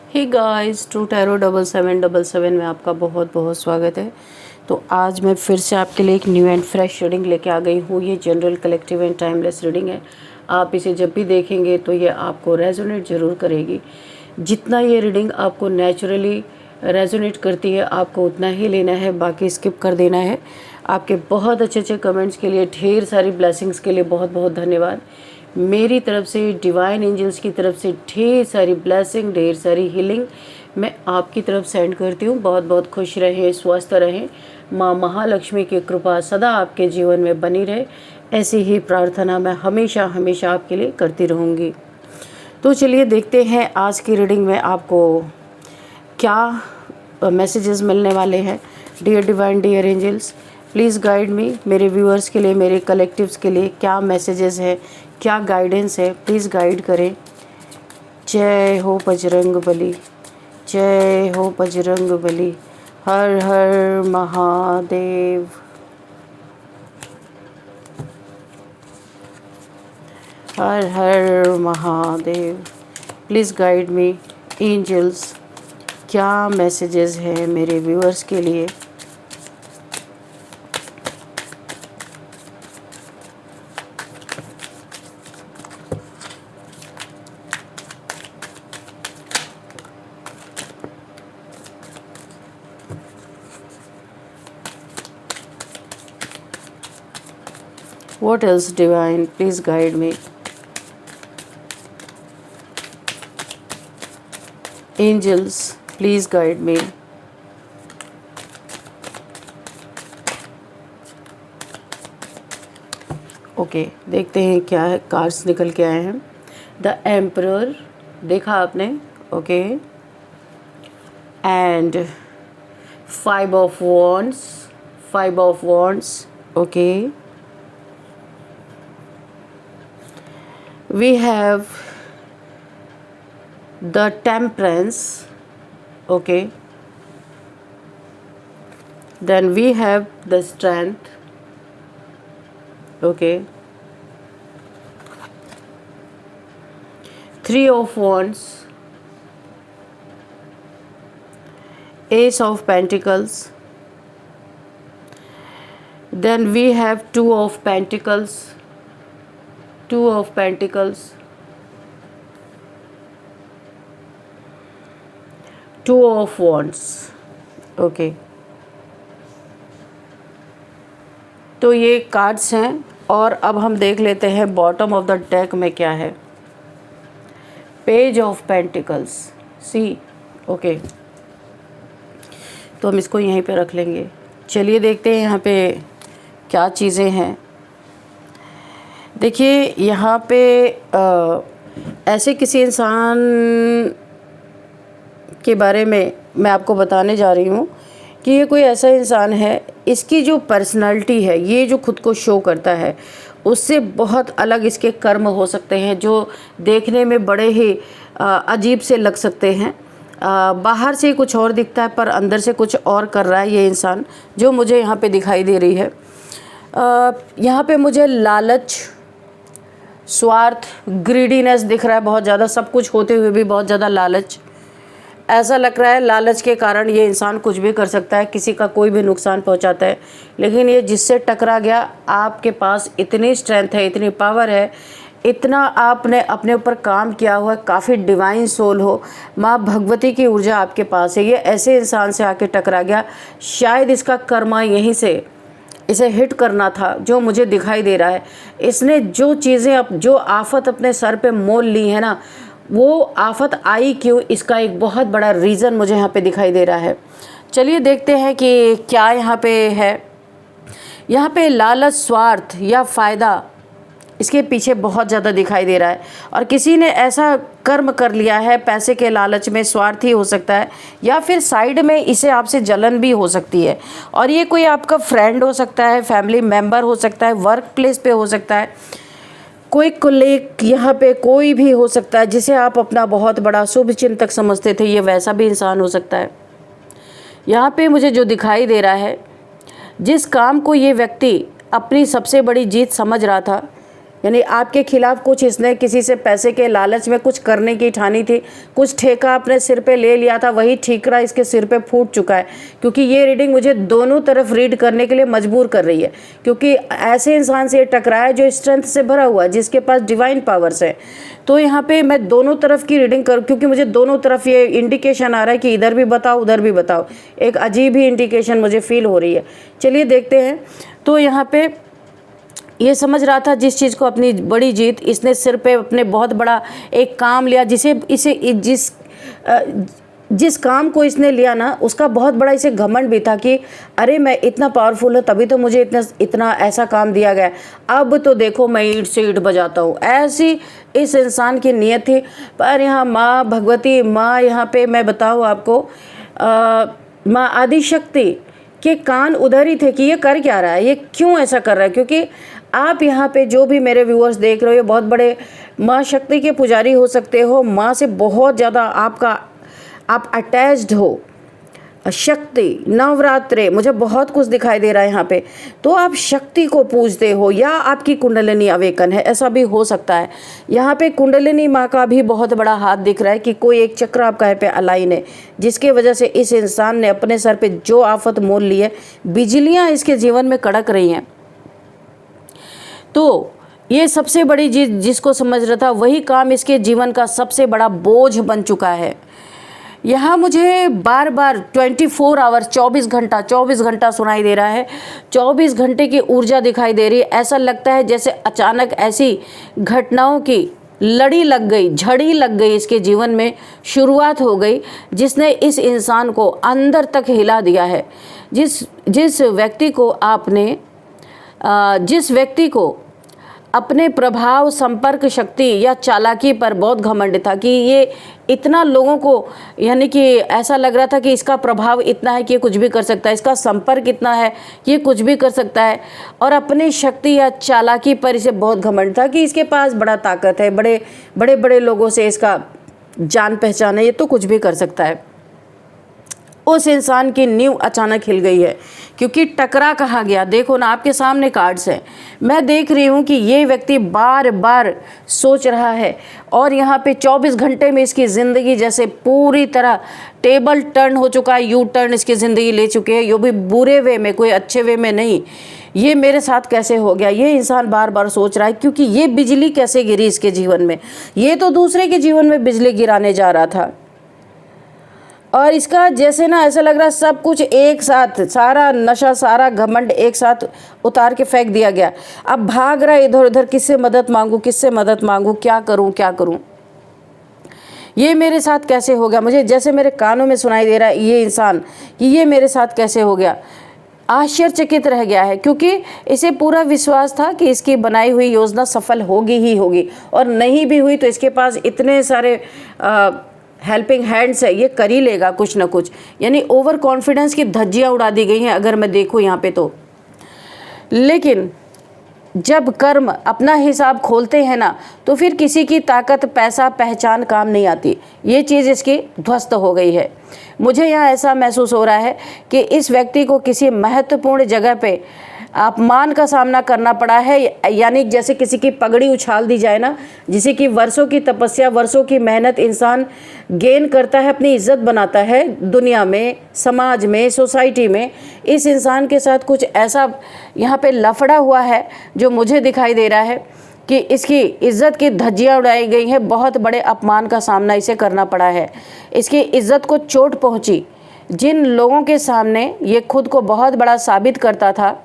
Hey guys, true tarot 7777 में आपका बहुत बहुत स्वागत है। तो आज मैं फिर से आपके लिए एक न्यू एंड फ्रेश रीडिंग लेके आ गई हूँ। ये general, collective and timeless reading है। आप इसे जब भी देखेंगे तो ये आपको रेजोनेट ज़रूर करेगी। जितना ये रीडिंग आपको नेचुरली रेजोनेट करती है आपको उतना ही लेना है, बाकी स्किप कर देना है। आपके बहुत अच्छे अच्छे कमेंट्स के लिए, ढेर सारी ब्लेसिंग्स के लिए बहुत बहुत धन्यवाद। मेरी तरफ से, डिवाइन एंजल्स की तरफ से ढेर सारी ब्लेसिंग, ढेर सारी हीलिंग मैं आपकी तरफ सेंड करती हूँ। बहुत बहुत खुश रहें, स्वस्थ रहें, माँ महालक्ष्मी की कृपा सदा आपके जीवन में बनी रहे, ऐसी ही प्रार्थना मैं हमेशा हमेशा आपके लिए करती रहूँगी। तो चलिए देखते हैं आज की रीडिंग में आपको क्या मैसेजेस मिलने वाले हैं। Dear divine, dear angels, please guide me. मेरे व्यूअर्स के लिए, मेरे कलेक्टिव्स के लिए क्या मैसेजेस है, क्या गाइडेंस है, प्लीज़ गाइड करें। जय हो बजरंग बली, जय हो बजरंग बली, हर हर महादेव। हर हर Mahadev. Please guide me angels, क्या मैसेजेस हैं मेरे व्यूअर्स के लिए। What else, divine? Please guide me. Angels, please guide me. Okay, देखते हैं क्या है। कार्ड्स निकल के आए हैं। द एम्परर, देखा आपने? Okay. And 5 of wands, 5 of wands, okay. We have the temperance, okay. Then we have the strength, okay. 3 of wands, ace of pentacles. Then we have 2 of pentacles, 2 of pentacles, 2 of wands, okay. तो ये cards हैं और अब हम देख लेते हैं bottom of the deck में क्या है। Page of pentacles, see, okay. तो हम इसको यहीं पे रख लेंगे। चलिए देखते हैं यहाँ पे क्या चीज़ें हैं। देखिए यहाँ पे ऐसे किसी इंसान के बारे में मैं आपको बताने जा रही हूँ कि ये कोई ऐसा इंसान है, इसकी जो पर्सनालिटी है, ये जो खुद को शो करता है, उससे बहुत अलग इसके कर्म हो सकते हैं जो देखने में बड़े ही अजीब से लग सकते हैं। बाहर से कुछ और दिखता है पर अंदर से कुछ और कर रहा है ये इंसान, जो मुझे यहाँ पे दिखाई दे रही है। यहाँ पे मुझे लालच, स्वार्थ, ग्रीडीनेस दिख रहा है बहुत ज़्यादा, सब कुछ होते हुए भी बहुत ज़्यादा लालच। ऐसा लग रहा है लालच के कारण ये इंसान कुछ भी कर सकता है, किसी का कोई भी नुकसान पहुंचाता है। लेकिन ये जिससे टकरा गया, आपके पास इतनी स्ट्रेंथ है, इतनी पावर है, इतना आपने अपने ऊपर काम किया हुआ है, काफ़ी डिवाइन सोल हो, माँ भगवती की ऊर्जा आपके पास है। ये ऐसे इंसान से आके टकरा गया, शायद इसका कर्मा यहीं से इसे हिट करना था, जो मुझे दिखाई दे रहा है। इसने जो चीज़ें, जो आफत अपने सर पे मोल ली है ना, वो आफत आई क्यों, इसका एक बहुत बड़ा रीज़न मुझे यहाँ पे दिखाई दे रहा है। चलिए देखते हैं कि क्या यहाँ पे है। यहाँ पे लालच, स्वार्थ या फ़ायदा इसके पीछे बहुत ज़्यादा दिखाई दे रहा है। और किसी ने ऐसा कर्म कर लिया है, पैसे के लालच में, स्वार्थी हो सकता है, या फिर साइड में इसे आपसे जलन भी हो सकती है। और ये कोई आपका फ्रेंड हो सकता है, फैमिली मेम्बर हो सकता है, वर्क प्लेस पे हो सकता है, कोई कोलीग, यहाँ पे कोई भी हो सकता है जिसे आप अपना बहुत बड़ा शुभ चिंतक समझते थे, ये वैसा भी इंसान हो सकता है। यहाँ पे मुझे जो दिखाई दे रहा है, जिस काम को ये व्यक्ति अपनी सबसे बड़ी जीत समझ रहा था, यानी आपके खिलाफ कुछ इसने किसी से पैसे के लालच में कुछ करने की ठानी थी, कुछ ठेका अपने सिर पे ले लिया था, वही ठीकरा इसके सिर पे फूट चुका है। क्योंकि ये रीडिंग मुझे दोनों तरफ रीड करने के लिए मजबूर कर रही है, क्योंकि ऐसे इंसान से ये टकराया है जो स्ट्रेंथ से भरा हुआ है, जिसके पास डिवाइन पावर्स है। तो यहाँ पे मैं दोनों तरफ की रीडिंग करूँ, क्योंकि मुझे दोनों तरफ ये इंडिकेशन आ रहा है कि इधर भी बताओ उधर भी बताओ, एक अजीब ही इंडिकेशन मुझे फील हो रही है। चलिए देखते हैं। तो यहाँ पे ये समझ रहा था जिस चीज़ को अपनी बड़ी जीत, इसने सिर पे अपने बहुत बड़ा एक काम लिया, जिस काम को इसने लिया ना, उसका बहुत बड़ा इसे घमंड भी था कि अरे मैं इतना पावरफुल हूँ, तभी तो मुझे इतना ऐसा काम दिया गया, अब तो देखो मैं ईंट से ईंट बजाता हूँ। ऐसी इस इंसान की नीयत थी। पर यहाँ माँ भगवती, माँ यहाँ पे मैं बताऊँ आपको, माँ आदिशक्ति के कान उधर ही थे कि ये कर क्या रहा है, ये क्यों ऐसा कर रहा है। क्योंकि आप यहाँ पे जो भी मेरे व्यूअर्स देख रहे हो, ये बहुत बड़े माँ शक्ति के पुजारी हो सकते हो, माँ से बहुत ज़्यादा आप अटैच्ड हो। शक्ति, नवरात्रे, मुझे बहुत कुछ दिखाई दे रहा है यहाँ पे। तो आप शक्ति को पूजते हो या आपकी कुंडलिनी अवेकन है, ऐसा भी हो सकता है। यहाँ पे कुंडलिनी माँ का भी बहुत बड़ा हाथ दिख रहा है कि कोई एक चक्र आपका यहाँ पे अलाइन है, जिसकी वजह से इस इंसान ने अपने सर पे जो आफत मोल ली है, बिजलियाँ इसके जीवन में कड़क रही हैं। तो ये सबसे बड़ी चीज़ जिसको समझ रहा था, वही काम इसके जीवन का सबसे बड़ा बोझ बन चुका है। यहाँ मुझे बार बार 24 आवर्स 24 घंटा सुनाई दे रहा है, 24 घंटे की ऊर्जा दिखाई दे रही है। ऐसा लगता है जैसे अचानक ऐसी घटनाओं की लड़ी लग गई, झड़ी लग गई, इसके जीवन में शुरुआत हो गई, जिसने इस इंसान को अंदर तक हिला दिया है। जिस व्यक्ति को अपने प्रभाव, संपर्क शक्ति या चालाकी पर बहुत घमंड था कि ये इतना लोगों को, यानी कि ऐसा लग रहा था कि इसका प्रभाव इतना है कि ये कुछ भी कर सकता है, इसका संपर्क इतना है कि ये कुछ भी कर सकता है, और अपनी शक्ति या चालाकी पर इसे बहुत घमंड था कि इसके पास बड़ा ताकत है, बड़े लोगों से इसका जान पहचान है, ये तो कुछ भी कर सकता है। उस इंसान की नींव अचानक हिल गई है, क्योंकि टकरा कहा गया। देखो ना, आपके सामने कार्ड्स हैं, मैं देख रही हूँ कि ये व्यक्ति बार बार सोच रहा है, और यहाँ पे 24 घंटे में इसकी ज़िंदगी जैसे पूरी तरह टेबल टर्न हो चुका है, यू टर्न इसकी ज़िंदगी ले चुके हैं, ये भी बुरे वे में, कोई अच्छे वे में नहीं। ये मेरे साथ कैसे हो गया, ये इंसान बार बार सोच रहा है, क्योंकि ये बिजली कैसे गिरी इसके जीवन में। ये तो दूसरे के जीवन में बिजली गिराने जा रहा था, और इसका जैसे ना ऐसा लग रहा है सब कुछ एक साथ, सारा नशा, सारा घमंड एक साथ उतार के फेंक दिया गया। अब भाग रहा है इधर उधर, किससे मदद मांगूं, क्या करूं। ये मेरे साथ कैसे हो गया, मुझे जैसे मेरे कानों में सुनाई दे रहा है ये इंसान कि ये मेरे साथ कैसे हो गया। आश्चर्यचकित रह गया है, क्योंकि इसे पूरा विश्वास था कि इसकी बनाई हुई योजना सफल होगी ही होगी, और नहीं भी हुई तो इसके पास इतने सारे हेल्पिंग हैंड्स है, ये कर ही लेगा कुछ ना कुछ। यानी ओवर कॉन्फिडेंस की धज्जियाँ उड़ा दी गई हैं अगर मैं देखूँ यहाँ पे तो। लेकिन जब कर्म अपना हिसाब खोलते हैं ना, तो फिर किसी की ताकत, पैसा, पहचान काम नहीं आती। ये चीज़ इसकी ध्वस्त हो गई है। मुझे यहाँ ऐसा महसूस हो रहा है कि इस व्यक्ति को किसी महत्वपूर्ण जगह पे अपमान का सामना करना पड़ा है, यानी जैसे किसी की पगड़ी उछाल दी जाए ना, जिसे कि वर्षों की तपस्या, वर्षों की मेहनत इंसान गेन करता है, अपनी इज्जत बनाता है दुनिया में, समाज में, सोसाइटी में। इस इंसान के साथ कुछ ऐसा यहाँ पे लफड़ा हुआ है जो मुझे दिखाई दे रहा है कि इसकी इज्जत की धज्जियाँ उड़ाई गई हैं, बहुत बड़े अपमान का सामना इसे करना पड़ा है, इसकी इज्जत को चोट पहुँची। जिन लोगों के सामने ये खुद को बहुत बड़ा साबित करता था,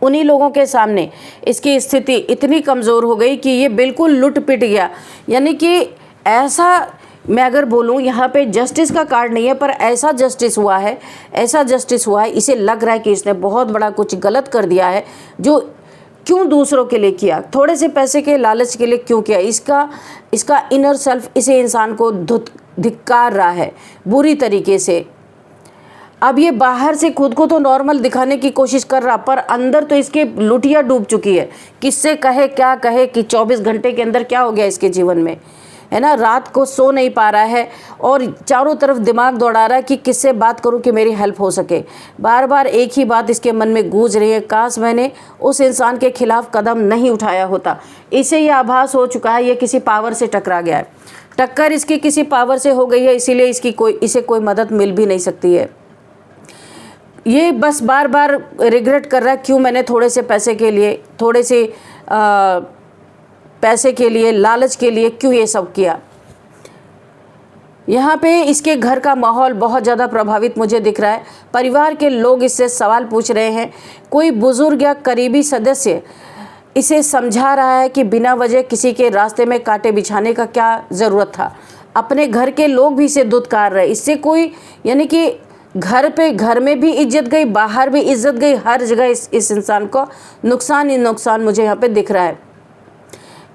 उन्हीं लोगों के सामने इसकी स्थिति इतनी कमज़ोर हो गई कि ये बिल्कुल लुट पिट गया। यानी कि ऐसा, मैं अगर बोलूँ यहाँ पे जस्टिस का कार्ड नहीं है, पर ऐसा जस्टिस हुआ है, इसे लग रहा है कि इसने बहुत बड़ा कुछ गलत कर दिया है। जो क्यों दूसरों के लिए किया, थोड़े से पैसे के लालच के लिए क्यों किया, इसका इनर सेल्फ इसे इंसान को धिक्कार रहा है बुरी तरीके से। अब ये बाहर से खुद को तो नॉर्मल दिखाने की कोशिश कर रहा, पर अंदर तो इसके लुटिया डूब चुकी है। किससे कहे, क्या कहे कि 24 घंटे के अंदर क्या हो गया इसके जीवन में, है ना, रात को सो नहीं पा रहा है और चारों तरफ दिमाग दौड़ा रहा है कि किससे बात करूं कि मेरी हेल्प हो सके। बार बार एक ही बात इसके मन में गूंज रही है, काश मैंने उस इंसान के खिलाफ कदम नहीं उठाया होता। इसे ये आभास हो चुका है ये किसी पावर से टकरा गया है, टक्कर इसकी किसी पावर से हो गई है, इसीलिए इसे कोई मदद मिल भी नहीं सकती है। ये बस बार बार रिग्रेट कर रहा है, क्यों मैंने थोड़े से पैसे के लिए, थोड़े से पैसे के लिए, लालच के लिए क्यों ये सब किया। यहाँ पे इसके घर का माहौल बहुत ज़्यादा प्रभावित मुझे दिख रहा है। परिवार के लोग इससे सवाल पूछ रहे हैं, कोई बुजुर्ग या करीबी सदस्य इसे समझा रहा है कि बिना वजह किसी के रास्ते में कांटे बिछाने का क्या ज़रूरत था। अपने घर के लोग भी इसे दुत्कार रहे, इससे कोई, यानी कि घर में भी इज्जत गई, बाहर भी इज्जत गई, हर जगह इस इंसान को नुकसान ही नुकसान मुझे यहाँ पे दिख रहा है।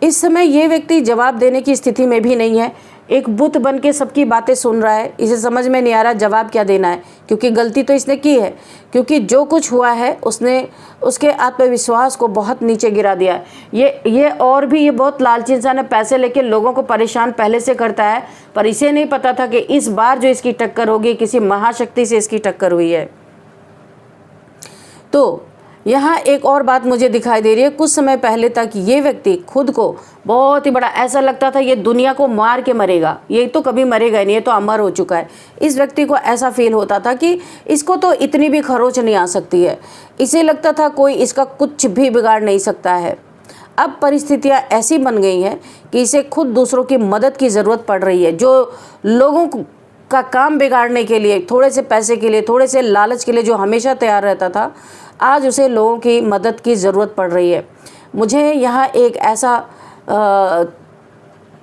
इस समय ये व्यक्ति जवाब देने की स्थिति में भी नहीं है, एक बुत बन के सबकी बातें सुन रहा है। इसे समझ में नहीं आ रहा जवाब क्या देना है, क्योंकि गलती तो इसने की है, क्योंकि जो कुछ हुआ है उसने उसके आत्मविश्वास को बहुत नीचे गिरा दिया है। ये बहुत लालची इंसान है, पैसे लेके लोगों को परेशान पहले से करता है, पर इसे नहीं पता था कि इस बार जो इसकी टक्कर होगी किसी महाशक्ति से इसकी टक्कर हुई है। तो यहाँ एक और बात मुझे दिखाई दे रही है, कुछ समय पहले तक ये व्यक्ति खुद को बहुत ही बड़ा, ऐसा लगता था ये दुनिया को मार के मरेगा, ये तो कभी मरेगा नहीं, ये तो अमर हो चुका है। इस व्यक्ति को ऐसा फील होता था कि इसको तो इतनी भी खरोच नहीं आ सकती है, इसे लगता था कोई इसका कुछ भी बिगाड़ नहीं सकता है। अब परिस्थितियाँ ऐसी बन गई हैं कि इसे खुद दूसरों की मदद की ज़रूरत पड़ रही है। जो लोगों का काम बिगाड़ने के लिए, थोड़े से पैसे के लिए, थोड़े से लालच के लिए जो हमेशा तैयार रहता था, आज उसे लोगों की मदद की ज़रूरत पड़ रही है। मुझे यहाँ एक ऐसा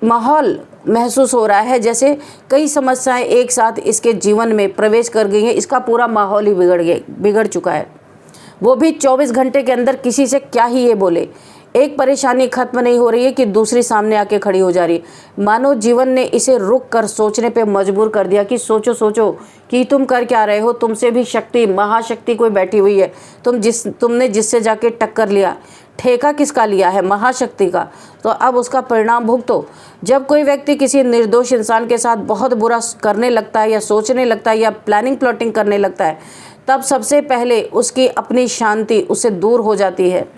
माहौल महसूस हो रहा है जैसे कई समस्याएं एक साथ इसके जीवन में प्रवेश कर गई हैं, इसका पूरा माहौल ही बिगड़ चुका है। वो भी 24 घंटे के अंदर किसी से क्या ही ये बोले। एक परेशानी खत्म नहीं हो रही है कि दूसरी सामने आके खड़ी हो जा रही है। मानो जीवन ने इसे रुक कर सोचने पे मजबूर कर दिया कि सोचो कि तुम कर क्या रहे हो, तुमसे भी शक्ति, महाशक्ति कोई बैठी हुई है। तुमने जिससे जाके टक्कर लिया, ठेका किसका लिया है? महाशक्ति का। तो अब उसका परिणाम भुगतो। जब कोई व्यक्ति किसी निर्दोष इंसान के साथ बहुत बुरा करने लगता है या सोचने लगता है या प्लानिंग प्लॉटिंग करने लगता है, तब सबसे पहले उसकी अपनी शांति उससे दूर हो जाती है।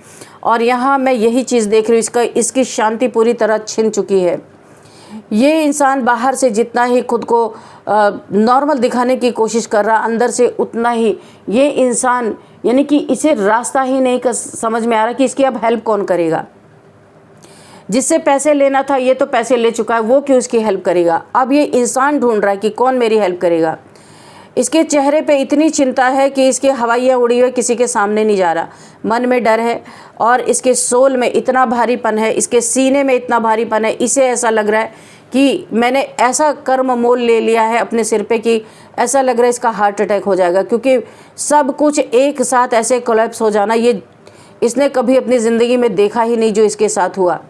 और यहाँ मैं यही चीज़ देख रही हूँ, इसकी शांति पूरी तरह छिन चुकी है। ये इंसान बाहर से जितना ही खुद को नॉर्मल दिखाने की कोशिश कर रहा, अंदर से उतना ही ये इंसान, यानी कि इसे रास्ता ही नहीं समझ में आ रहा कि इसकी अब हेल्प कौन करेगा। जिससे पैसे लेना था ये तो पैसे ले चुका है, वो क्यों इसकी हेल्प करेगा। अब ये इंसान ढूंढ रहा है कि कौन मेरी हेल्प करेगा। इसके चेहरे पे इतनी चिंता है कि इसके हवाइयाँ उड़ी हुई किसी के सामने नहीं जा रहा। मन में डर है और इसके सोल में इतना भारीपन है, इसके सीने में इतना भारीपन है। इसे ऐसा लग रहा है कि मैंने ऐसा कर्म मोल ले लिया है अपने सिर पे कि ऐसा लग रहा है इसका हार्ट अटैक हो जाएगा, क्योंकि सब कुछ एक साथ ऐसे कोलैप्स हो जाना ये इसने कभी अपनी ज़िंदगी में देखा ही नहीं जो इसके साथ हुआ।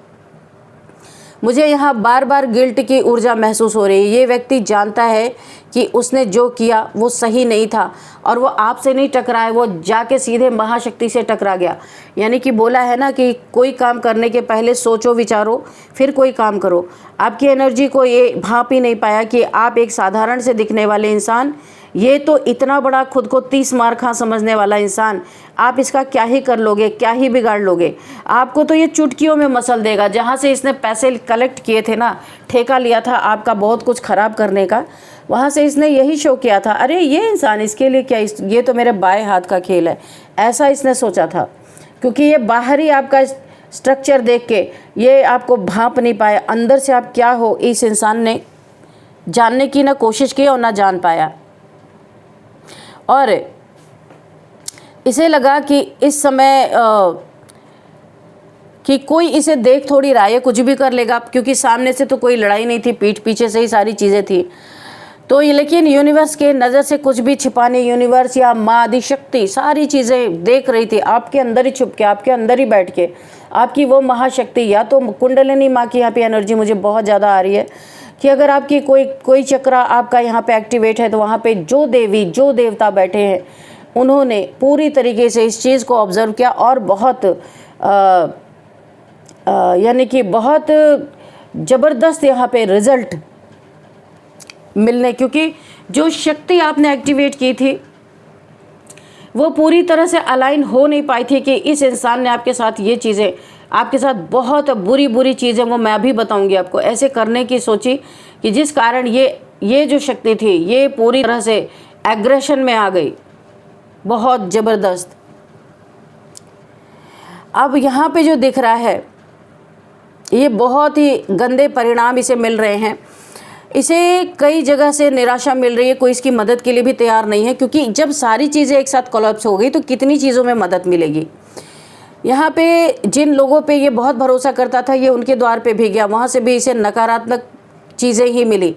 मुझे यहाँ बार बार गिल्ट की ऊर्जा महसूस हो रही है। ये व्यक्ति जानता है कि उसने जो किया वो सही नहीं था और वो आपसे नहीं टकराया, वो जाके सीधे महाशक्ति से टकरा गया। यानी कि बोला है ना कि कोई काम करने के पहले सोचो विचारो फिर कोई काम करो। आपकी एनर्जी को ये भांप ही नहीं पाया कि आप एक साधारण से दिखने वाले इंसान, ये तो इतना बड़ा खुद को 30 मार खा समझने वाला इंसान, आप इसका क्या ही कर लोगे, क्या ही बिगाड़ लोगे। आपको तो ये चुटकियों में मसल देगा। जहाँ से इसने पैसे कलेक्ट किए थे ना, ठेका लिया था आपका बहुत कुछ ख़राब करने का, वहाँ से इसने यही शो किया था, अरे ये इंसान इसके लिए क्या, ये तो मेरे बाएं हाथ का खेल है, ऐसा इसने सोचा था। क्योंकि ये बाहरी आपका स्ट्रक्चर देख के ये आपको भांप नहीं पाया, अंदर से आप क्या हो इस इंसान ने जानने की ना कोशिश की और ना जान पाया। और इसे लगा कि इस समय कि कोई इसे देख थोड़ी रहा है, कुछ भी कर लेगा, क्योंकि सामने से तो कोई लड़ाई नहीं थी, पीठ पीछे से ही सारी चीज़ें थी। तो ये लेकिन यूनिवर्स के नज़र से कुछ भी छिपाने, यूनिवर्स या माँ आदि शक्ति सारी चीज़ें देख रही थी आपके अंदर ही छुप के, आपके अंदर ही बैठ के। आपकी वो महाशक्ति, या तो कुंडलिनी माँ की यहाँ पे एनर्जी मुझे बहुत ज़्यादा आ रही है कि अगर आपकी कोई चक्रा आपका यहाँ पे एक्टिवेट है तो वहाँ पे जो देवी जो देवता बैठे हैं उन्होंने पूरी तरीके से इस चीज़ को ऑब्ज़र्व किया और बहुत यानी कि बहुत ज़बरदस्त यहाँ पे रिज़ल्ट मिलने, क्योंकि जो शक्ति आपने एक्टिवेट की थी वो पूरी तरह से अलाइन हो नहीं पाई थी कि इस इंसान ने आपके साथ ये चीज़ें, आपके साथ बहुत बुरी बुरी चीज़ें, वो मैं अभी बताऊंगी आपको, ऐसे करने की सोची कि जिस कारण ये जो शक्ति थी ये पूरी तरह से एग्रेशन में आ गई, बहुत ज़बरदस्त। अब यहाँ पे जो दिख रहा है ये बहुत ही गंदे परिणाम इसे मिल रहे हैं। इसे कई जगह से निराशा मिल रही है, कोई इसकी मदद के लिए भी तैयार नहीं है, क्योंकि जब सारी चीज़ें एक साथ कोलैप्स हो गई तो कितनी चीज़ों में मदद मिलेगी। यहाँ पे जिन लोगों पे ये बहुत भरोसा करता था ये उनके द्वार पे भी गया, वहाँ से भी इसे नकारात्मक चीज़ें ही मिली।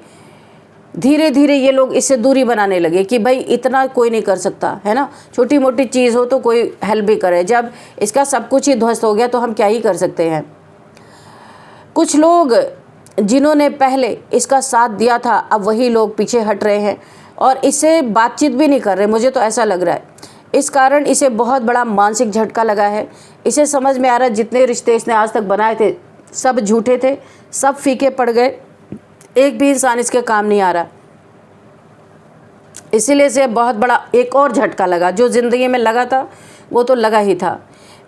धीरे धीरे ये लोग इससे दूरी बनाने लगे कि भाई इतना कोई नहीं कर सकता है ना, छोटी मोटी चीज़ हो तो कोई हेल्प भी करे, जब इसका सब कुछ ही ध्वस्त हो गया तो हम क्या ही कर सकते हैं। कुछ लोग जिन्होंने पहले इसका साथ दिया था अब वही लोग पीछे हट रहे हैं और इससे बातचीत भी नहीं कर रहे, मुझे तो ऐसा लग रहा है। इस कारण इसे बहुत बड़ा मानसिक झटका लगा है। इसे समझ में आ रहा है जितने रिश्ते इसने आज तक बनाए थे सब झूठे थे, सब फीके पड़ गए, एक भी इंसान इसके काम नहीं आ रहा। इसीलिए इसे बहुत बड़ा एक और झटका लगा, जो ज़िंदगी में लगा था वो तो लगा ही था।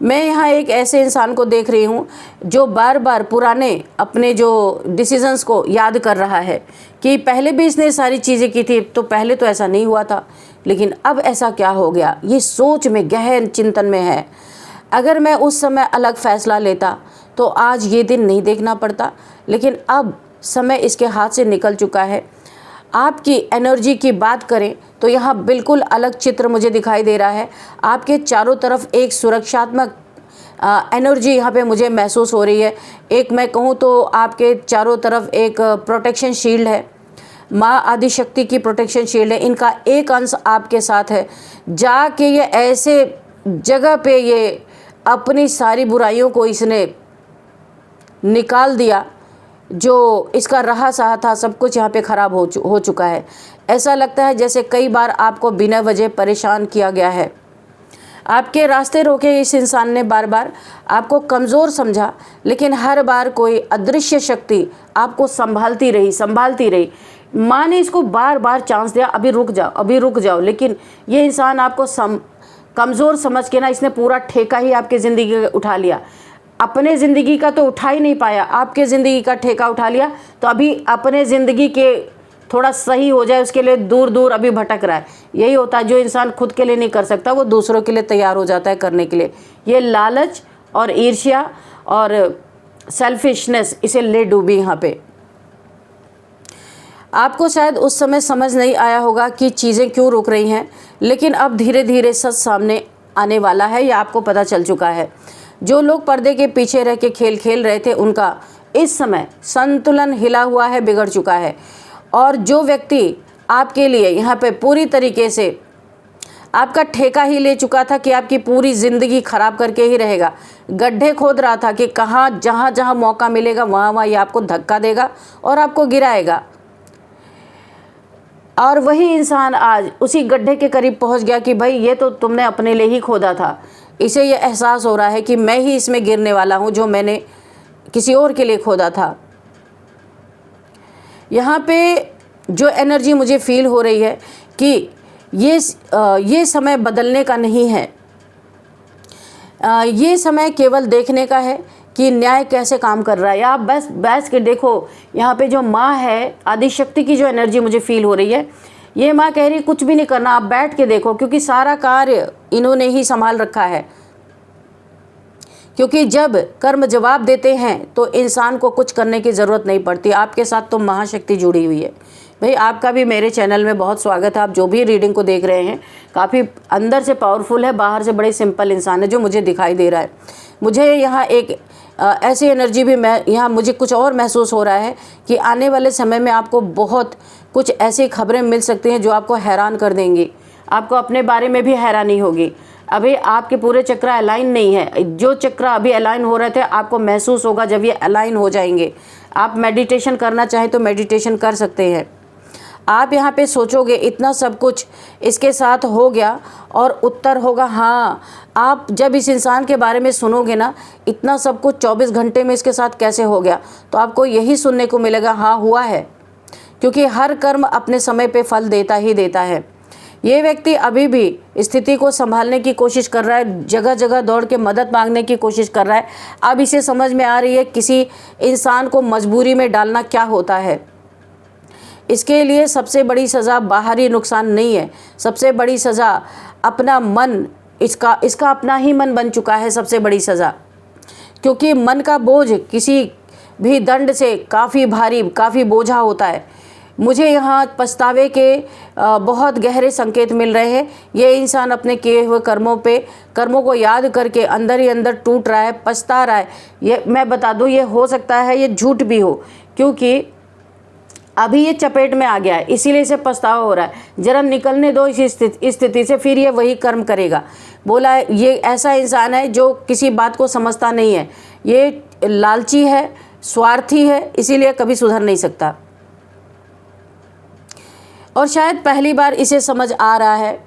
मैं यहाँ एक ऐसे इंसान को देख रही हूँ जो बार बार पुराने अपने जो डिसीजंस को याद कर रहा है कि पहले भी इसने सारी चीज़ें की थी, तो पहले तो ऐसा नहीं हुआ था, लेकिन अब ऐसा क्या हो गया, ये सोच में गहन चिंतन में है। अगर मैं उस समय अलग फ़ैसला लेता तो आज ये दिन नहीं देखना पड़ता, लेकिन अब समय इसके हाथ से निकल चुका है। आपकी एनर्जी की बात करें तो यहाँ बिल्कुल अलग चित्र मुझे दिखाई दे रहा है। आपके चारों तरफ एक सुरक्षात्मक एनर्जी यहाँ पे मुझे महसूस हो रही है। एक मैं कहूँ तो आपके चारों तरफ एक प्रोटेक्शन शील्ड है, माँ आदिशक्ति की प्रोटेक्शन शील्ड है, इनका एक अंश आपके साथ है। जाके ये ऐसे जगह पे ये अपनी सारी बुराइयों को इसने निकाल दिया, जो इसका रहा सहा था सब कुछ यहाँ पे ख़राब हो चुका है। ऐसा लगता है जैसे कई बार आपको बिना वजह परेशान किया गया है, आपके रास्ते रोके इस इंसान ने, बार बार आपको कमज़ोर समझा, लेकिन हर बार कोई अदृश्य शक्ति आपको संभालती रही। माँ ने इसको बार बार चांस दिया, अभी रुक जाओ, लेकिन ये इंसान आपको कमज़ोर समझ के ना इसने पूरा ठेका ही आपकी ज़िंदगी का उठा लिया। अपने ज़िंदगी का तो उठा ही नहीं पाया, आपके ज़िंदगी का ठेका उठा लिया, तो अभी अपने ज़िंदगी के थोड़ा सही हो जाए उसके लिए दूर दूर अभी भटक रहा है। यही होता है, जो इंसान खुद के लिए नहीं कर सकता वो दूसरों के लिए तैयार हो जाता है करने के लिए। ये लालच और ईर्ष्या और सेल्फिशनेस इसे ले डूबी यहाँ पे। आपको शायद उस समय समझ नहीं आया होगा कि चीज़ें क्यों रुक रही हैं, लेकिन अब धीरे धीरे सच सामने आने वाला है, यह आपको पता चल चुका है। जो लोग पर्दे के पीछे रह के खेल खेल रहे थे उनका इस समय संतुलन हिला हुआ है, बिगड़ चुका है। और जो व्यक्ति आपके लिए यहाँ पे पूरी तरीके से आपका ठेका ही ले चुका था कि आपकी पूरी ज़िंदगी ख़राब करके ही रहेगा, गड्ढे खोद रहा था कि कहाँ जहाँ मौका मिलेगा वहाँ ये आपको धक्का देगा और आपको गिराएगा, और वही इंसान आज उसी गड्ढे के करीब पहुँच गया कि भाई ये तो तुमने अपने लिए ही खोदा था। इसे ये एहसास हो रहा है कि मैं ही इसमें गिरने वाला हूँ जो मैंने किसी और के लिए खोदा था। यहाँ पे जो एनर्जी मुझे फील हो रही है कि ये समय बदलने का नहीं है, ये समय केवल देखने का है कि न्याय कैसे काम कर रहा है। आप बस बैठ के देखो, यहाँ पे जो माँ है आदिशक्ति की जो एनर्जी मुझे फील हो रही है, ये माँ कह रही है कुछ भी नहीं करना, आप बैठ के देखो, क्योंकि सारा कार्य इन्होंने ही संभाल रखा है। क्योंकि जब कर्म जवाब देते हैं तो इंसान को कुछ करने की ज़रूरत नहीं पड़ती। आपके साथ तो महाशक्ति जुड़ी हुई है। भाई आपका भी मेरे चैनल में बहुत स्वागत है। आप जो भी रीडिंग को देख रहे हैं काफ़ी अंदर से पावरफुल है, बाहर से बड़े सिंपल इंसान है जो मुझे दिखाई दे रहा है। मुझे यहाँ एक ऐसी एनर्जी भी यहाँ मुझे कुछ और महसूस हो रहा है कि आने वाले समय में आपको बहुत कुछ ऐसी खबरें मिल सकती हैं जो आपको हैरान कर देंगी, आपको अपने बारे में भी हैरानी होगी। अभी आपके पूरे चक्र अलाइन नहीं है, जो चक्र अभी अलाइन हो रहे थे आपको महसूस होगा जब ये अलाइन हो जाएंगे। आप मेडिटेशन करना चाहें तो मेडिटेशन कर सकते हैं। आप यहाँ पे सोचोगे इतना सब कुछ इसके साथ हो गया और उत्तर होगा हाँ। आप जब इस इंसान के बारे में सुनोगे ना, इतना सब कुछ 24 घंटे में इसके साथ कैसे हो गया, तो आपको यही सुनने को मिलेगा हाँ हुआ है, क्योंकि हर कर्म अपने समय पे फल देता ही देता है। ये व्यक्ति अभी भी स्थिति को संभालने की कोशिश कर रहा है, जगह जगह दौड़ के मदद मांगने की कोशिश कर रहा है। अब इसे समझ में आ रही है किसी इंसान को मजबूरी में डालना क्या होता है। इसके लिए सबसे बड़ी सज़ा बाहरी नुकसान नहीं है, सबसे बड़ी सज़ा अपना मन, इसका अपना ही मन बन चुका है सबसे बड़ी सज़ा। क्योंकि मन का बोझ किसी भी दंड से काफ़ी भारी, काफ़ी बोझा होता है। मुझे यहाँ पछतावे के बहुत गहरे संकेत मिल रहे हैं। ये इंसान अपने किए हुए कर्मों को याद करके अंदर ही अंदर टूट रहा है, पछता रहा है। ये मैं बता दूँ, ये हो सकता है ये झूठ भी हो, क्योंकि अभी ये चपेट में आ गया है, इसीलिए इसे पछतावा हो रहा है। जरा निकलने दो इस स्थिति से, फिर ये वही कर्म करेगा। बोला ये ऐसा इंसान है जो किसी बात को समझता नहीं है, ये लालची है, स्वार्थी है, इसीलिए कभी सुधर नहीं सकता। और शायद पहली बार इसे समझ आ रहा है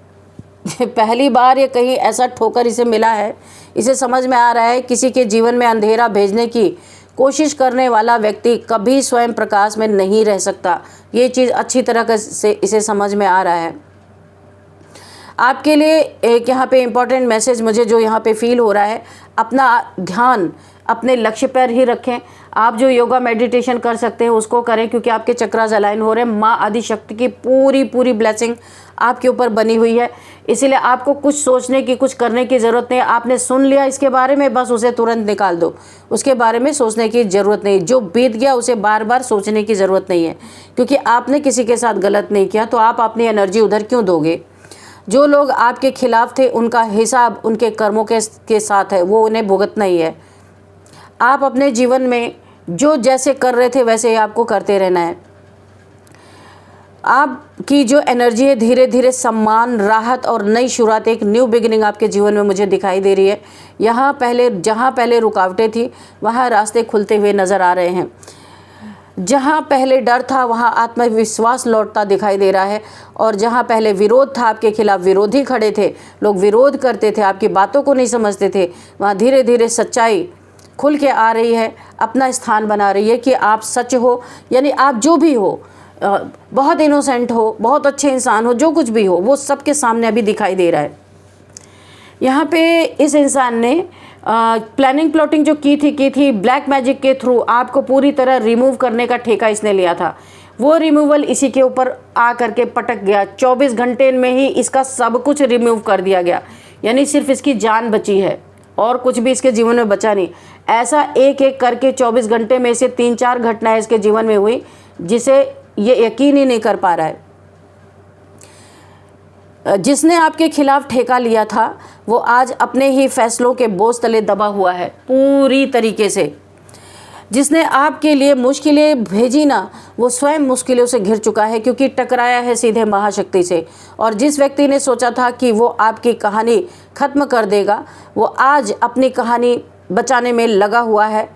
पहली बार ये कहीं ऐसा ठोकर इसे मिला है, इसे समझ में आ रहा है किसी के जीवन में अंधेरा भेजने की कोशिश करने वाला व्यक्ति कभी स्वयं प्रकाश में नहीं रह सकता। ये चीज़ अच्छी तरह से इसे समझ में आ रहा है। आपके लिए एक यहाँ पे इम्पॉर्टेंट मैसेज मुझे जो यहाँ पे फील हो रहा है, अपना ध्यान अपने लक्ष्य पर ही रखें। आप जो योगा मेडिटेशन कर सकते हैं उसको करें, क्योंकि आपके चक्रास अलाइन हो रहे हैं। माँ आदिशक्ति की पूरी ब्लेसिंग आपके ऊपर बनी हुई है, इसीलिए आपको कुछ सोचने की, कुछ करने की ज़रूरत नहीं है। आपने सुन लिया इसके बारे में, बस उसे तुरंत निकाल दो, उसके बारे में सोचने की ज़रूरत नहीं। जो बीत गया उसे बार बार सोचने की ज़रूरत नहीं है, क्योंकि आपने किसी के साथ गलत नहीं किया, तो आप अपनी एनर्जी उधर क्यों दोगे। जो लोग आपके खिलाफ थे उनका हिसाब उनके कर्मों के साथ है, वो उन्हें भुगतना ही है। आप अपने जीवन में जो जैसे कर रहे थे वैसे ही आपको करते रहना है। आपकी जो एनर्जी है धीरे धीरे सम्मान, राहत और नई शुरुआत, एक न्यू बिगिनिंग आपके जीवन में मुझे दिखाई दे रही है। जहाँ पहले रुकावटें थी वहाँ रास्ते खुलते हुए नज़र आ रहे हैं। जहाँ पहले डर था वहाँ आत्मविश्वास लौटता दिखाई दे रहा है। और जहाँ पहले विरोध था, आपके खिलाफ विरोधी खड़े थे, लोग विरोध करते थे, आपकी बातों को नहीं समझते थे, वहाँ धीरे धीरे सच्चाई खुल के आ रही है, अपना स्थान बना रही है कि आप सच हो, यानी आप जो भी हो, बहुत इनोसेंट हो, बहुत अच्छे इंसान हो, जो कुछ भी हो, वो सबके सामने अभी दिखाई दे रहा है। यहाँ पे इस इंसान ने प्लानिंग प्लॉटिंग जो की थी ब्लैक मैजिक के थ्रू आपको पूरी तरह रिमूव करने का ठेका इसने लिया था। वो रिमूवल इसी के ऊपर आ करके पटक गया। 24 घंटे में ही इसका सब कुछ रिमूव कर दिया गया, यानी सिर्फ इसकी जान बची है और कुछ भी इसके जीवन में बचा नहीं। ऐसा एक एक करके 24 घंटे में से 3-4 घटनाएं इसके जीवन में हुई जिसे ये यकीन ही नहीं कर पा रहा है। जिसने आपके खिलाफ ठेका लिया था वो आज अपने ही फैसलों के बोझ तले दबा हुआ है पूरी तरीके से। जिसने आपके लिए मुश्किलें भेजी ना, वो स्वयं मुश्किलों से घिर चुका है, क्योंकि टकराया है सीधे महाशक्ति से। और जिस व्यक्ति ने सोचा था कि वो आपकी कहानी ख़त्म कर देगा, वो आज अपनी कहानी बचाने में लगा हुआ है।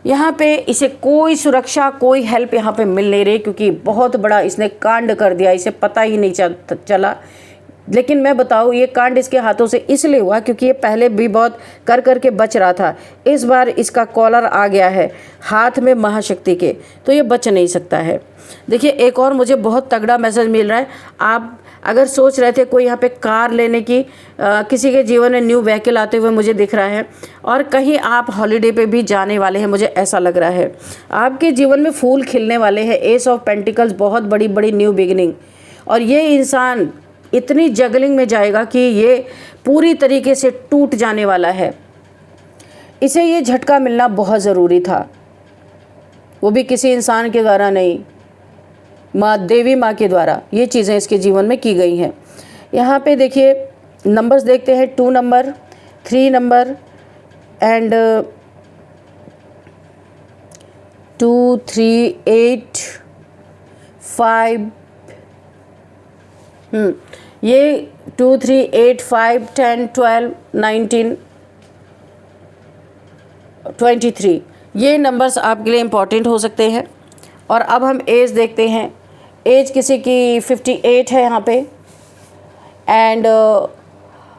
यहाँ पे इसे कोई सुरक्षा, कोई हेल्प यहाँ पे मिल नहीं रही, क्योंकि बहुत बड़ा इसने कांड कर दिया, इसे पता ही नहीं चला। लेकिन मैं बताऊँ, ये कांड इसके हाथों से इसलिए हुआ क्योंकि ये पहले भी बहुत कर के बच रहा था। इस बार इसका कॉलर आ गया है हाथ में महाशक्ति के, तो ये बच नहीं सकता है। देखिए, एक और मुझे बहुत तगड़ा मैसेज मिल रहा है। आप अगर सोच रहे थे कोई यहाँ पे कार लेने की, किसी के जीवन में न्यू व्हीकल आते हुए मुझे दिख रहा है, और कहीं आप हॉलीडे पे भी जाने वाले हैं, मुझे ऐसा लग रहा है। आपके जीवन में फूल खिलने वाले हैं, एस ऑफ पेंटिकल्स, बहुत बड़ी न्यू बिगिनिंग। और ये इंसान इतनी जगलिंग में जाएगा कि ये पूरी तरीके से टूट जाने वाला है। इसे ये झटका मिलना बहुत ज़रूरी था, वो भी किसी इंसान के द्वारा नहीं, देवी माँ के द्वारा ये चीज़ें इसके जीवन में की गई हैं। यहाँ पे देखिए नंबर्स देखते हैं, 2 नंबर, 3 नंबर एंड 2, 3, 8, 5। ये 2, 3, 8, 5, 10, 12, 19, 23 ये नंबर्स आपके लिए इम्पॉर्टेंट हो सकते हैं। और अब हम एज देखते हैं। एज किसी की 58 है यहाँ पे, एंड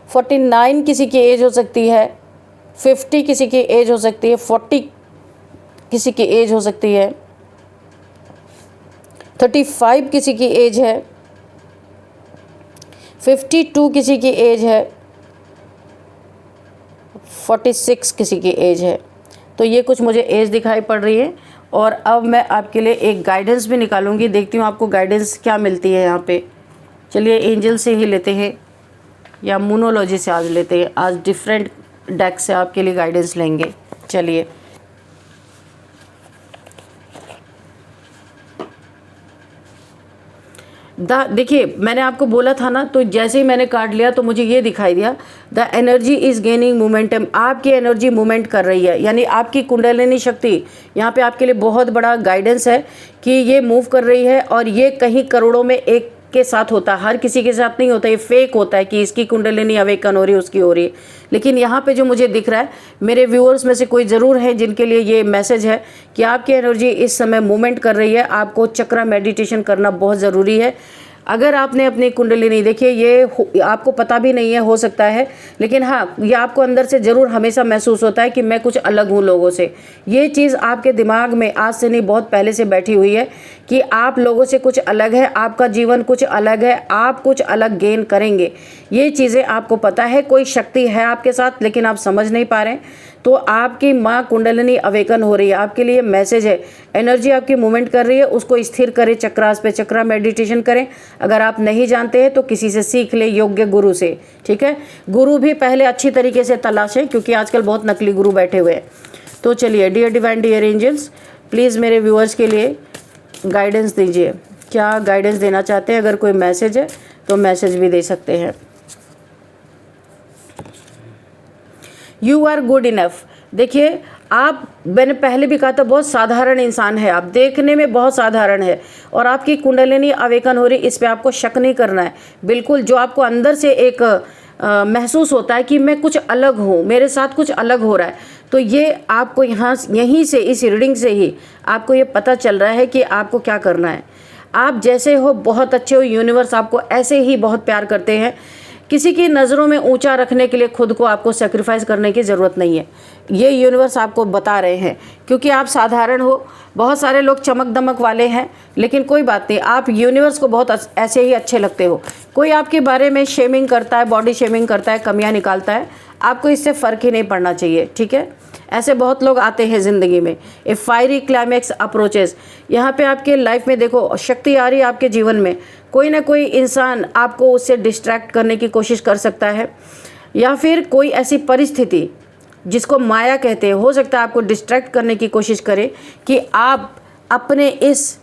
49 किसी की एज हो सकती है, 50 किसी की एज हो सकती है, 40 किसी की एज हो सकती है, 35 किसी की एज है, 52 किसी की एज है, 46 किसी की एज है। तो ये कुछ मुझे एज दिखाई पड़ रही है। और अब मैं आपके लिए एक गाइडेंस भी निकालूंगी, देखती हूँ आपको गाइडेंस क्या मिलती है यहाँ पे। चलिए एंजल से ही लेते हैं या मोनोलॉजी से आज लेते हैं। आज डिफरेंट डेक से आपके लिए गाइडेंस लेंगे। चलिए देखिए, मैंने आपको बोला था ना, तो जैसे ही मैंने कार्ड लिया तो मुझे ये दिखाई दिया, the energy is gaining momentum. आपकी एनर्जी मूवमेंट कर रही है, यानी आपकी कुंडलिनी शक्ति यहाँ पे आपके लिए बहुत बड़ा गाइडेंस है कि ये मूव कर रही है। और ये कहीं करोड़ों में एक के साथ होता है, हर किसी के साथ नहीं होता। ये फेक होता है कि इसकी कुंडलिनी अवेकन हो रही है, उसकी हो रही है। लेकिन यहाँ पे जो मुझे दिख रहा है, मेरे व्यूअर्स में से कोई ज़रूर है जिनके लिए ये मैसेज है कि आपकी एनर्जी इस समय मूवमेंट कर रही है। आपको चक्रा मेडिटेशन करना बहुत ज़रूरी है। अगर आपने अपनी कुंडलिनी देखिए, ये आपको पता भी नहीं है, हो सकता है, लेकिन हाँ, ये आपको अंदर से ज़रूर हमेशा महसूस होता है कि मैं कुछ अलग हूँ लोगों से। ये चीज़ आपके दिमाग में आज से नहीं, बहुत पहले से बैठी हुई है कि आप लोगों से कुछ अलग है, आपका जीवन कुछ अलग है, आप कुछ अलग गेन करेंगे। ये चीज़ें आपको पता है, कोई शक्ति है आपके साथ लेकिन आप समझ नहीं पा रहे हैं। तो आपकी माँ कुंडलिनी अवेकन हो रही है, आपके लिए मैसेज है। एनर्जी आपकी मूवमेंट कर रही है, उसको स्थिर करें, चक्रास पे चक्रा मेडिटेशन करें। अगर आप नहीं जानते हैं तो किसी से सीख ले, योग्य गुरु से, ठीक है। गुरु भी पहले अच्छी तरीके से तलाशें, क्योंकि आजकल बहुत नकली गुरु बैठे हुए हैं। तो चलिए, dear divine, dear angels, please मेरे व्यूअर्स के लिए गाइडेंस दीजिए। क्या गाइडेंस देना चाहते हैं? अगर कोई मैसेज है तो मैसेज भी दे सकते हैं। You are good enough. देखिए, आप, मैंने पहले भी कहा था, बहुत साधारण इंसान है आप, देखने में बहुत साधारण है। और आपकी कुंडलिनी अवेकन हो रही, इस पे आपको शक नहीं करना है। बिल्कुल, जो आपको अंदर से एक महसूस होता है कि मैं कुछ अलग हूँ, मेरे साथ कुछ अलग हो रहा है, तो ये आपको यहीं से, इस रीडिंग से ही आपको ये पता चल रहा है कि आपको क्या करना है। आप जैसे हो बहुत अच्छे हो, यूनिवर्स आपको ऐसे ही बहुत प्यार करते हैं। किसी की नज़रों में ऊंचा रखने के लिए खुद को आपको सेक्रीफाइस करने की ज़रूरत नहीं है, ये यूनिवर्स आपको बता रहे हैं। क्योंकि आप साधारण हो, बहुत सारे लोग चमक दमक वाले हैं, लेकिन कोई बात नहीं, आप यूनिवर्स को बहुत ऐसे ही अच्छे लगते हो। कोई आपके बारे में शेमिंग करता है, बॉडी शेमिंग करता है, कमियाँ निकालता है, आपको इससे फ़र्क ही नहीं पड़ना चाहिए, ठीक है। ऐसे बहुत लोग आते हैं ज़िंदगी में। ए फायरी क्लाइमैक्स अप्रोचेस, यहाँ पे आपके लाइफ में देखो शक्ति आ रही है आपके जीवन में। कोई ना कोई इंसान आपको उससे डिस्ट्रैक्ट करने की कोशिश कर सकता है, या फिर कोई ऐसी परिस्थिति जिसको माया कहते हैं, हो सकता है आपको डिस्ट्रैक्ट करने की कोशिश करे कि आप अपने इस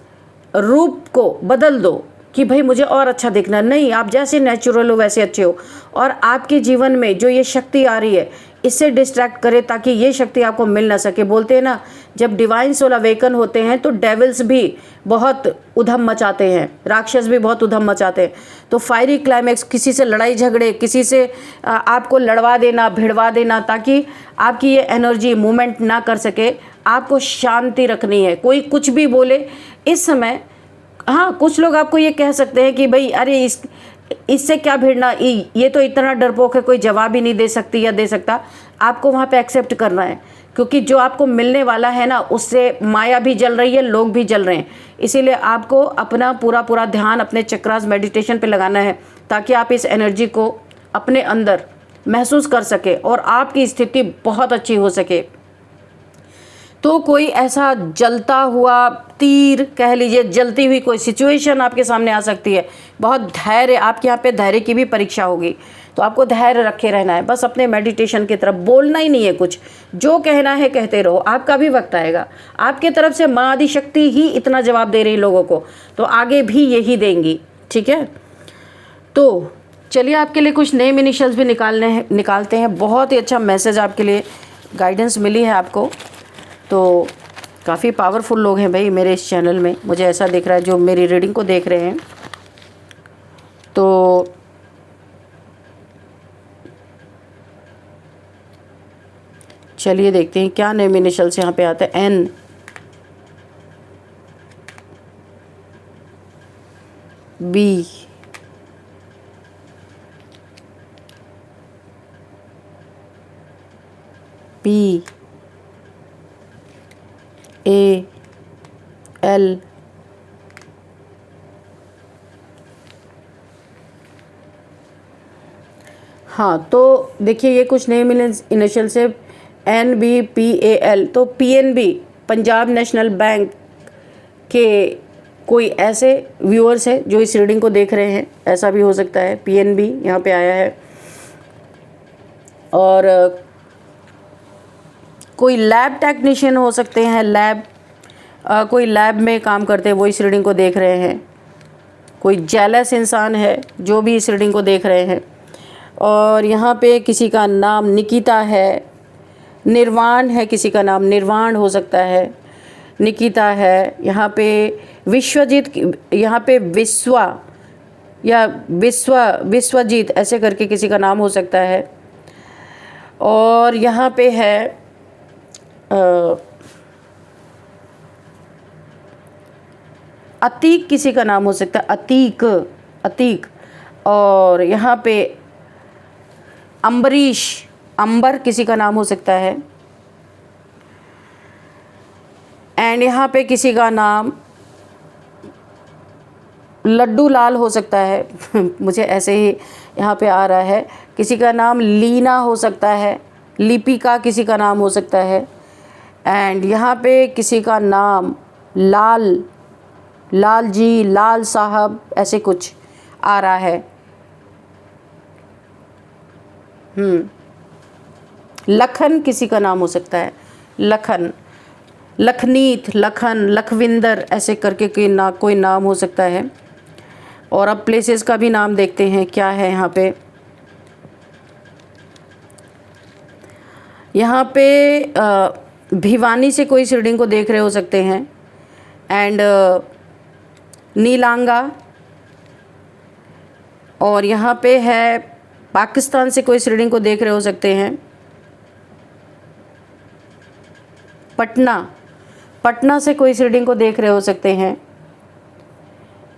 रूप को बदल दो कि भाई मुझे और अच्छा दिखना। नहीं, आप जैसे नेचुरल हो वैसे अच्छे हो। और आपके जीवन में जो ये शक्ति आ रही है, इससे डिस्ट्रैक्ट करे ताकि ये शक्ति आपको मिल ना सके। बोलते हैं ना, जब डिवाइन सोल अवेकन होते हैं तो डेविल्स भी बहुत उधम मचाते हैं, राक्षस भी बहुत उधम मचाते हैं। तो फायरी क्लाइमैक्स, किसी से लड़ाई झगड़े, किसी से आपको लड़वा देना, भिड़वा देना, ताकि आपकी ये एनर्जी मूवमेंट ना कर सके। आपको शांति रखनी है। कोई कुछ भी बोले इस समय, हाँ, कुछ लोग आपको ये कह सकते हैं कि भाई अरे इससे क्या भिड़ना, ये तो इतना डरपोक है, कोई जवाब ही नहीं दे सकती या दे सकता। आपको वहाँ पे एक्सेप्ट करना है, क्योंकि जो आपको मिलने वाला है ना, उससे माया भी जल रही है, लोग भी जल रहे हैं। इसीलिए आपको अपना पूरा ध्यान अपने चक्रास मेडिटेशन पे लगाना है, ताकि आप इस एनर्जी को अपने अंदर महसूस कर सके और आपकी स्थिति बहुत अच्छी हो सके। तो कोई ऐसा जलता हुआ तीर कह लीजिए, जलती हुई कोई सिचुएशन आपके सामने आ सकती है। बहुत धैर्य, आपके यहाँ पे धैर्य की भी परीक्षा होगी, तो आपको धैर्य रखे रहना है। बस अपने मेडिटेशन की तरफ, बोलना ही नहीं है कुछ, जो कहना है कहते रहो। आपका भी वक्त आएगा, आपके तरफ से माँ आदि शक्ति ही इतना जवाब दे रही लोगों को, तो आगे भी यही देंगी, ठीक है। तो चलिए, आपके लिए कुछ नेम इनिशियल्स भी निकालते हैं। बहुत ही अच्छा मैसेज आपके लिए, गाइडेंस मिली है आपको। तो काफ़ी पावरफुल लोग हैं भाई मेरे इस चैनल में, मुझे ऐसा दिख रहा है, जो मेरी रीडिंग को देख रहे हैं। तो चलिए देखते हैं क्या नेम इनिशियल्स यहाँ पे आते हैं। एन, बी, पी, ए, एल, हाँ तो देखिए ये कुछ नेम इनिशियल से NBPAL, तो PNB पंजाब नेशनल बैंक के कोई ऐसे व्यूअर्स है जो इस रीडिंग को देख रहे हैं, ऐसा भी हो सकता है। PNB यहाँ पे आया है। और कोई लैब टेक्नीशियन हो सकते हैं, कोई लैब में काम करते हैं वो इस रीडिंग को देख रहे हैं। कोई जेलस इंसान है जो भी इस रीडिंग को देख रहे हैं। और यहाँ पे किसी का नाम निकिता है, निर्वाण है, किसी का नाम निर्वाण हो सकता है, निकिता है। यहाँ पे विश्वजीत, यहाँ पे विश्वा या विश्वजीत ऐसे करके किसी का नाम हो सकता है। और यहाँ पे है अतीक, किसी का नाम हो सकता है अतीक। और यहाँ पे अम्बरीश, अंबर किसी का नाम हो सकता है। एंड यहाँ पे किसी का नाम लड्डू लाल हो सकता है मुझे ऐसे ही यहाँ पे आ रहा है। किसी का नाम लीना हो सकता है, लिपिका किसी का नाम हो सकता है। एंड यहाँ पे किसी का नाम लाल जी, लाल साहब ऐसे कुछ आ रहा है। लखन किसी का नाम हो सकता है, लखन, लखनीत, लखन, लखविंदर ऐसे करके कोई नाम हो सकता है। और अब प्लेसेस का भी नाम देखते हैं क्या है यहाँ पे। यहाँ पे भिवानी से कोई इस रीडिंग को देख रहे हो सकते हैं। एंड नीलांगा। और यहाँ पे है पाकिस्तान से कोई इस रीडिंग को देख रहे हो सकते हैं। पटना से कोई इस रीडिंग को देख रहे हो सकते हैं।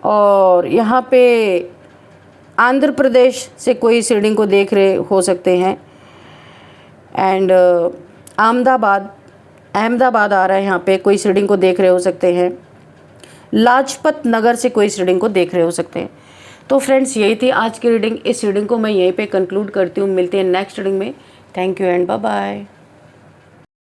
और यहाँ पे आंध्र प्रदेश से कोई इस रीडिंग को देख रहे हो सकते हैं। एंड अहमदाबाद आ रहा है, यहाँ पे कोई इस रीडिंग को देख रहे हो सकते हैं। लाजपत नगर से कोई इस रीडिंग को देख रहे हो सकते हैं। तो फ्रेंड्स यही थी आज की रीडिंग। इस रीडिंग को मैं यहीं पे कंक्लूड करती हूँ। मिलते हैं नेक्स्ट रीडिंग में। Thank you and bye bye.